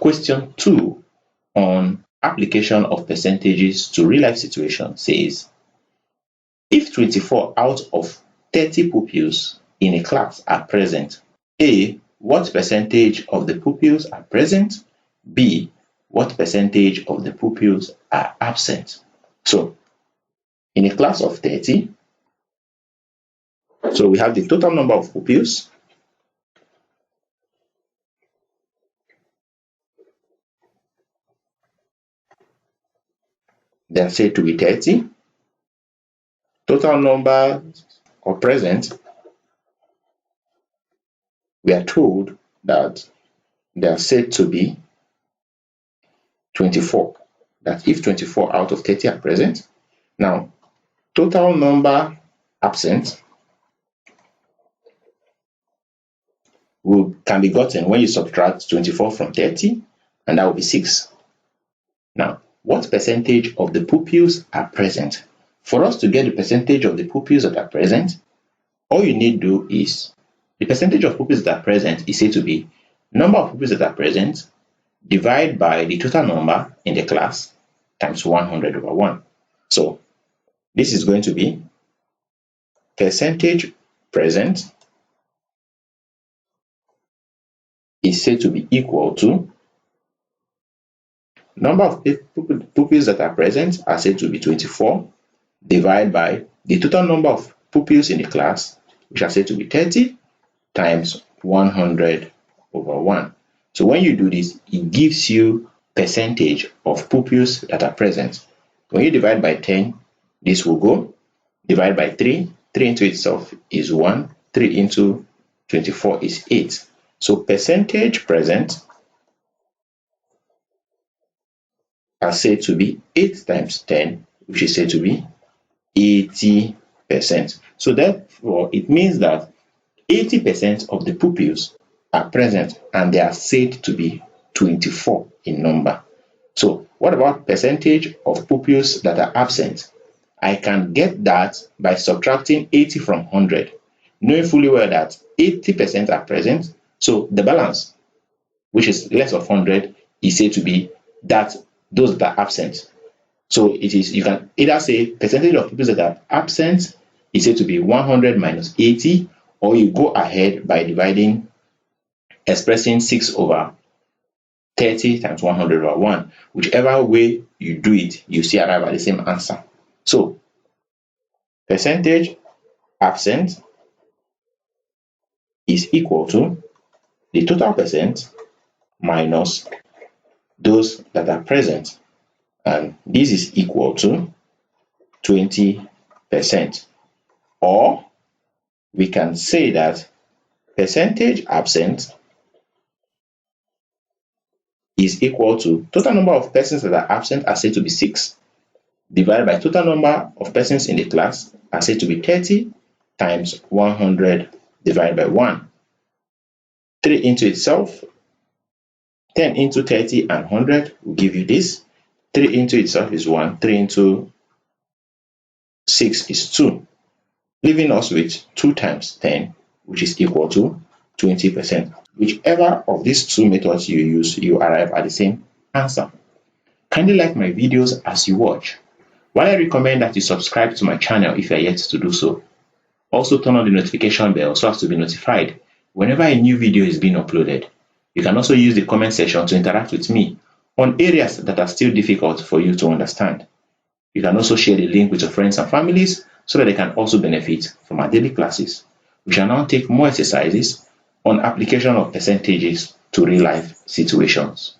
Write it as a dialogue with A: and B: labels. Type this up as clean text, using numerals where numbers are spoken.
A: Question 2 on application of percentages to real-life situations says, if 24 out of 30 pupils in a class are present, A, what percentage of the pupils are present? B, what percentage of the pupils are absent? So, in a class of 30, so we have the total number of pupils, they are said to be 30. Total number of present, we are told that they are said to be 24. That if 24 out of 30 are present, now total number absent can be gotten when you subtract 24 from 30, and that will be 6. Now, what percentage of the pupils are present? For us to get the percentage of the pupils that are present, all you need to do is the percentage of pupils that are present is said to be number of pupils that are present divided by the total number in the class times 100 over 1. So this is going to be percentage present is said to be equal to number of pupils that are present are said to be 24 divided by the total number of pupils in the class, which are said to be 30, times 100 over 1. So when you do this, it gives you percentage of pupils that are present. When you divide by 10, this will go. Divide by 3, 3 into itself is 1, 3 into 24 is 8. So percentage present are said to be 8 times 10, which is said to be 80%. So therefore, it means that 80% of the pupils are present and they are said to be 24 in number. So what about percentage of pupils that are absent? I can get that by subtracting 80 from 100, knowing fully well that 80% are present. So the balance, which is less of 100, is said to be that those that are absent. So it is, you can either say percentage of pupils that are absent is said to be 100 minus 80, or you go ahead by dividing, expressing 6 over 30 times 100 over 1. Whichever way you do it, you still arrive at the same answer. So percentage absent is equal to the total percent minus those that are present, and this is equal to 20%. Or we can say that percentage absent is equal to total number of persons that are absent are said to be 6 divided by total number of persons in the class are said to be 30 times 100 divided by 1. 3 into itself, 10 into 30 and 100 will give you this. 3 into itself is 1, 3 into 6 is 2, leaving us with 2 times 10, which is equal to 20%. Whichever of these two methods you use, you arrive at the same answer. Kindly like my videos as you watch. While I recommend that you subscribe to my channel if you are yet to do so, also turn on the notification bell so as to be notified whenever a new video is being uploaded. You can also use the comment section to interact with me on areas that are still difficult for you to understand. You can also share the link with your friends and families so that they can also benefit from our daily classes. We shall now take more exercises on application of percentages to real life situations.